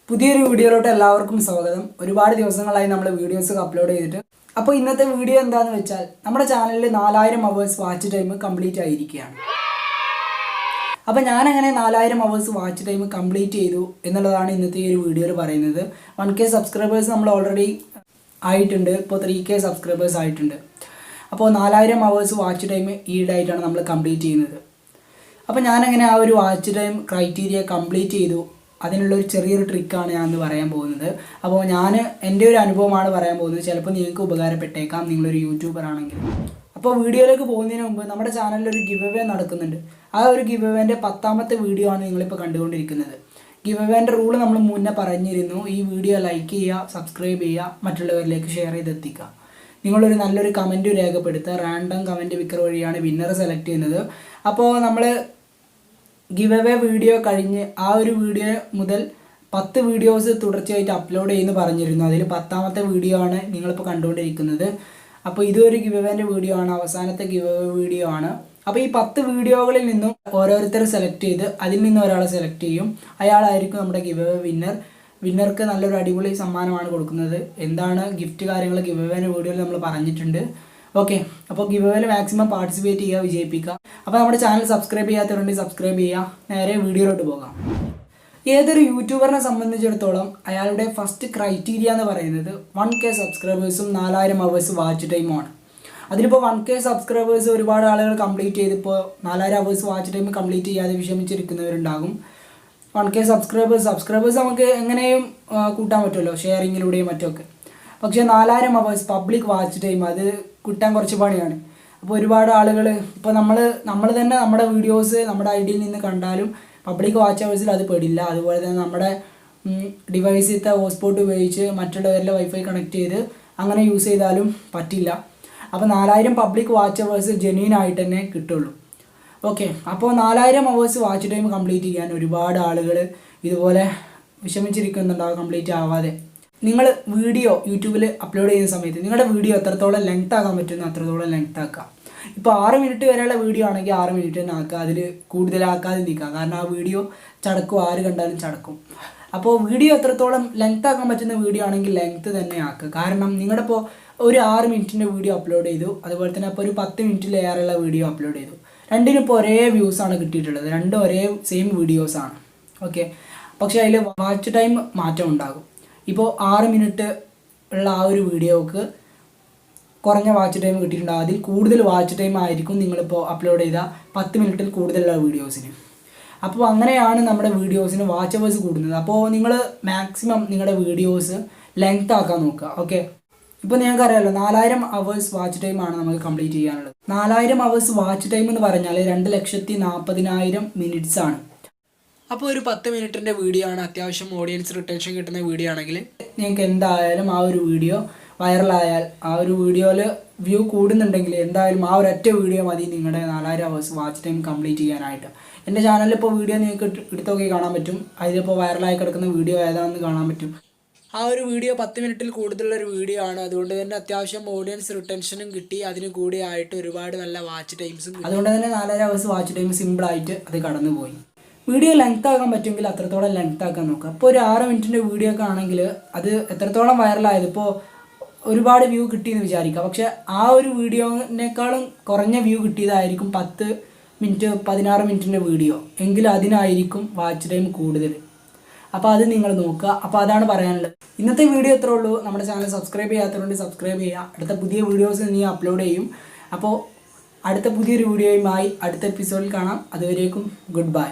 പുതിയൊരു വീഡിയോയിലോട്ട് എല്ലാവർക്കും സ്വാഗതം. ഒരുപാട് ദിവസങ്ങളായി നമ്മൾ വീഡിയോസ് അപ്ലോഡ് ചെയ്തിട്ട്. അപ്പോൾ ഇന്നത്തെ വീഡിയോ എന്താണെന്ന് വെച്ചാൽ നമ്മുടെ ചാനലിൽ 4000 അവേഴ്സ് വാച്ച് ടൈം കംപ്ലീറ്റ് ആയിരിക്കുകയാണ്. അപ്പോൾ ഞാനങ്ങനെ 4000 അവേഴ്സ് വാച്ച് ടൈം കംപ്ലീറ്റ് ചെയ്തു എന്നുള്ളതാണ് ഇന്നത്തെ ഈ ഒരു വീഡിയോയിൽ പറയുന്നത്. 1K സബ്സ്ക്രൈബേഴ്സ് നമ്മൾ ഓൾറെഡി ആയിട്ടുണ്ട്. ഇപ്പോൾ 3K സബ്സ്ക്രൈബേഴ്സ് ആയിട്ടുണ്ട്. അപ്പോൾ 4000 അവേഴ്സ് വാച്ച് ടൈം ഈടായിട്ടാണ് നമ്മൾ കംപ്ലീറ്റ് ചെയ്യുന്നത്. അപ്പോൾ ഞാനങ്ങനെ ആ ഒരു വാച്ച് ടൈം ക്രൈറ്റീരിയ കംപ്ലീറ്റ് ചെയ്തു. അതിനുള്ളൊരു ചെറിയൊരു ട്രിക്കാണ് ഞാൻ ഇന്ന് പറയാൻ പോകുന്നത്. അപ്പോൾ എൻ്റെ ഒരു അനുഭവമാണ് പറയാൻ പോകുന്നത്. ചിലപ്പോൾ നിങ്ങൾക്ക് ഉപകാരപ്പെട്ടേക്കാം, നിങ്ങളൊരു യൂട്യൂബർ ആണെങ്കിൽ. അപ്പോൾ വീഡിയോയിലേക്ക് പോകുന്നതിന് മുമ്പ് നമ്മുടെ ചാനലിൽ ഒരു ഗിവ് അവേ നടക്കുന്നുണ്ട്. ആ ഒരു ഗിവ് അവേൻ്റെ 10ാമത്തെ വീഡിയോ ആണ് നിങ്ങളിപ്പോൾ കണ്ടുകൊണ്ടിരിക്കുന്നത്. ഗിവ് അവേൻ്റെ റൂൾ നമ്മൾ മുന്നേ പറഞ്ഞിരുന്നു. ഈ വീഡിയോ ലൈക്ക് ചെയ്യുക, സബ്സ്ക്രൈബ് ചെയ്യുക, മറ്റുള്ളവരിലേക്ക് ഷെയർ ചെയ്തെത്തിക്കുക. നിങ്ങളൊരു നല്ലൊരു കമൻറ്റ് രേഖപ്പെടുത്തുക. റാൻഡം കമൻറ്റ് പിക്കർ വഴിയാണ് വിന്നറെ സെലക്ട് ചെയ്യുന്നത്. അപ്പോൾ നമ്മൾ ഗിവ് അവേ വീഡിയോ കഴിഞ്ഞ് ആ ഒരു വീഡിയോ മുതൽ 10 വീഡിയോസ് തുടർച്ചയായിട്ട് അപ്ലോഡ് ചെയ്യുമെന്ന് പറഞ്ഞിരുന്നു. അതിൽ 10ാമത്തെ വീഡിയോ ആണ് നിങ്ങളിപ്പോൾ കണ്ടുകൊണ്ടിരിക്കുന്നത്. അപ്പോൾ ഇതൊരു ഗിവ് അവേൻ്റെ വീഡിയോ ആണ്, അവസാനത്തെ ഗിവ് അവേ വീഡിയോ ആണ്. അപ്പോൾ ഈ 10 വീഡിയോകളിൽ നിന്നും ഓരോരുത്തർ സെലക്ട് ചെയ്ത് അതിൽ നിന്ന് ഒരാളെ സെലക്ട് ചെയ്യും. അയാളായിരിക്കും നമ്മുടെ ഗിവ് അവേ വിന്നർ. വിന്നർക്ക് നല്ലൊരു അടിപൊളി സമ്മാനമാണ് കൊടുക്കുന്നത്. എന്താണ് ഗിഫ്റ്റ് കാര്യങ്ങൾ ഗിവ് അവേൻ്റെ വീഡിയോയിൽ നമ്മൾ പറഞ്ഞിട്ടുണ്ട്. ഓക്കെ, അപ്പോൾ ഗിവ് അവേയിൽ മാക്സിമം പാർട്ടിസിപ്പേറ്റ് ചെയ്യുക, വിജയിപ്പിക്കുക. അപ്പോൾ നമ്മുടെ ചാനൽ സബ്സ്ക്രൈബ് ചെയ്യാത്തവരുണ്ടെങ്കിൽ സബ്സ്ക്രൈബ് ചെയ്യുക. നേരെ വീഡിയോയിലോട്ട് പോകാം. ഏതൊരു യൂട്യൂബറിനെ സംബന്ധിച്ചിടത്തോളം അയാളുടെ ഫസ്റ്റ് ക്രൈറ്റീരിയ എന്ന് പറയുന്നത് 1K സബ്സ്ക്രൈബേഴ്സും 4000 അവേഴ്സ് വാച്ച് ടൈമുമാണ്. അതിലിപ്പോൾ 1K സബ്സ്ക്രൈബേഴ്സ് ഒരുപാട് ആളുകൾ കംപ്ലീറ്റ് ചെയ്തിപ്പോൾ 4000 അവേഴ്സ് വാച്ച് ടൈം കംപ്ലീറ്റ് ചെയ്യാതെ വിഷമിച്ചിരിക്കുന്നവരുണ്ടാകും. 1K സബ്സ്ക്രൈബേഴ്സ് നമുക്ക് എങ്ങനെയും കൂട്ടാൻ പറ്റുമല്ലോ, ഷെയറിങ്ങിലൂടെയും മറ്റുമൊക്കെ. പക്ഷേ 4000 അവേഴ്സ് പബ്ലിക് വാച്ച് ടൈം അത് കിട്ടാൻ കുറച്ച് പണിയാണ്. അപ്പോൾ ഒരുപാട് ആളുകൾ ഇപ്പോൾ നമ്മൾ തന്നെ നമ്മുടെ വീഡിയോസ് നമ്മുടെ ഐഡിയിൽ നിന്ന് കണ്ടാലും പബ്ലിക് വാച്ച് അവേഴ്സിൽ അത് പെടില്ല. അതുപോലെ തന്നെ നമ്മുടെ ഡിവൈസിലത്തെ ഹോട്ട്സ്പോട്ട് ഉപയോഗിച്ച് മറ്റുള്ളവരിലെ വൈഫൈ കണക്ട് ചെയ്ത് അങ്ങനെ യൂസ് ചെയ്താലും പറ്റില്ല. അപ്പോൾ 4000 പബ്ലിക് വാച്ച് അവേഴ്സ് ജെന്യൂൻ ആയിട്ട് തന്നെ കിട്ടുള്ളൂ. ഓക്കെ, അപ്പോൾ 4000 അവേഴ്സ് വാച്ച് ടൈം കംപ്ലീറ്റ് ചെയ്യാൻ ഒരുപാട് ആളുകൾ ഇതുപോലെ വിഷമിച്ചിരിക്കുന്നുണ്ടാവും കംപ്ലീറ്റ് ആവാതെ. നിങ്ങൾ വീഡിയോ യൂട്യൂബിൽ അപ്ലോഡ് ചെയ്യുന്ന സമയത്ത് നിങ്ങളുടെ വീഡിയോ എത്രത്തോളം ലെങ്ത് ആക്കാൻ പറ്റുന്ന അത്രത്തോളം ലെങ്ത് ആക്കുക. ഇപ്പോൾ 6 മിനിറ്റ് വരെയുള്ള വീഡിയോ ആണെങ്കിൽ 6 മിനിറ്റ് തന്നെ ആക്കുക, അതിൽ കൂടുതലാക്കാതെ നിൽക്കുക. കാരണം ആ വീഡിയോ ചടക്കും, ആര് കണ്ടാലും ചടക്കും. അപ്പോൾ വീഡിയോ എത്രത്തോളം ലെങ്ത് ആക്കാൻ പറ്റുന്ന വീഡിയോ ആണെങ്കിൽ ലെങ്ത് തന്നെ ആക്കുക. കാരണം നിങ്ങളുടെ ഇപ്പോൾ ഒരു 6 മിനിറ്റിൻ്റെ വീഡിയോ അപ്ലോഡ് ചെയ്തു, അതുപോലെ തന്നെ അപ്പോൾ ഒരു 10 മിനിറ്റിലേറെയുള്ള വീഡിയോ അപ്ലോഡ് ചെയ്തു. രണ്ടിനും ഇപ്പോൾ ഒരേ വ്യൂസാണ് കിട്ടിയിട്ടുള്ളത്, രണ്ടും ഒരേ സെയിം വീഡിയോസാണ്. ഓക്കെ, പക്ഷേ അതിൽ വാച്ച് ടൈം മാറ്റം ഉണ്ടാകും. ഇപ്പോൾ 6 മിനിറ്റ് ഉള്ള ആ ഒരു വീഡിയോക്ക് കുറഞ്ഞ വാച്ച് ടൈം കിട്ടിയിട്ടുണ്ടാകും. അതിൽ കൂടുതൽ വാച്ച് ടൈം ആയിരിക്കും നിങ്ങളിപ്പോൾ അപ്ലോഡ് ചെയ്ത 10 മിനിറ്റിൽ കൂടുതലുള്ള വീഡിയോസിന്. അപ്പോൾ അങ്ങനെയാണ് നമ്മുടെ വീഡിയോസിന് വാച്ച് അവേഴ്സ് കൂടുന്നത്. അപ്പോൾ നിങ്ങൾ മാക്സിമം നിങ്ങളുടെ വീഡിയോസ് ലെങ്ത് ആക്കാൻ നോക്കുക. ഓക്കെ, ഇപ്പോൾ നിങ്ങൾക്കറിയാമല്ലോ 4000 അവേഴ്സ് വാച്ച് ടൈമാണ് നമുക്ക് കംപ്ലീറ്റ് ചെയ്യാനുള്ളത്. 4000 അവേഴ്സ് വാച്ച് ടൈം എന്ന് പറഞ്ഞാൽ 2,40,000 മിനിറ്റ്സ് ആണ്. അപ്പോൾ ഒരു 10 മിനിറ്റിൻ്റെ വീഡിയോ ആണ്, അത്യാവശ്യം ഓഡിയൻസ് റിട്ടൻഷൻ കിട്ടുന്ന വീഡിയോ ആണെങ്കിൽ നിങ്ങൾക്ക് എന്തായാലും ആ ഒരു വീഡിയോ വൈറലായാൽ, ആ ഒരു വീഡിയോയിൽ വ്യൂ കൂടുന്നുണ്ടെങ്കിൽ എന്തായാലും ആ ഒരൊറ്റ വീഡിയോ മതി നിങ്ങളുടെ 4000 അവേഴ്സ് വാച്ച് ടൈം കംപ്ലീറ്റ് ചെയ്യാനായിട്ട്. എൻ്റെ ചാനലിൽ ഇപ്പോൾ വീഡിയോ നിങ്ങൾക്ക് എടുത്തൊക്കെ കാണാൻ പറ്റും. അതിലിപ്പോൾ വൈറലായി കിടക്കുന്ന വീഡിയോ ഏതാണെന്ന് കാണാൻ പറ്റും. ആ ഒരു വീഡിയോ 10 മിനിറ്റിൽ കൂടുതലുള്ളൊരു വീഡിയോ ആണ്. അതുകൊണ്ട് തന്നെ അത്യാവശ്യം ഓഡിയൻസ് റിട്ടൻഷനും കിട്ടി, അതിന് കൂടി ആയിട്ട് ഒരുപാട് നല്ല വാച്ച് ടൈംസും. അതുകൊണ്ട് തന്നെ 4000 അവേഴ്സ് വാച്ച് ടൈം സിമ്പിളായിട്ട് അത് കടന്നുപോയി. വീഡിയോ ലെങ്ത് ആക്കാൻ പറ്റുമെങ്കിൽ അത്രത്തോളം ലെങ്ത് ആക്കാൻ നോക്കുക. അപ്പോൾ ഒരു 6 മിനിറ്റിൻ്റെ വീഡിയോ ഒക്കെ ആണെങ്കിൽ അത് എത്രത്തോളം വൈറലായത്, ഇപ്പോൾ ഒരുപാട് വ്യൂ കിട്ടിയെന്ന് വിചാരിക്കുക. പക്ഷേ ആ ഒരു വീഡിയോനേക്കാളും കുറഞ്ഞ വ്യൂ കിട്ടിയതായിരിക്കും 10 മിനിറ്റ് 16 മിനിറ്റിൻ്റെ വീഡിയോ എങ്കിൽ അതിനായിരിക്കും വാച്ച് ടൈം കൂടുതൽ. അപ്പോൾ അത് നിങ്ങൾ നോക്കുക. അപ്പോൾ അതാണ് പറയാനുള്ളത്. ഇന്നത്തെ വീഡിയോ ഇത്രേ ഉള്ളൂ. നമ്മുടെ ചാനൽ സബ്സ്ക്രൈബ് ചെയ്യാത്തതുകൊണ്ട് സബ്സ്ക്രൈബ് ചെയ്യുക. അടുത്ത പുതിയ വീഡിയോസ് നീ അപ്ലോഡ് ചെയ്യും. അപ്പോൾ അടുത്ത പുതിയൊരു വീഡിയോയുമായി അടുത്ത എപ്പിസോഡിൽ കാണാം. അതുവരേക്കും ഗുഡ് ബൈ.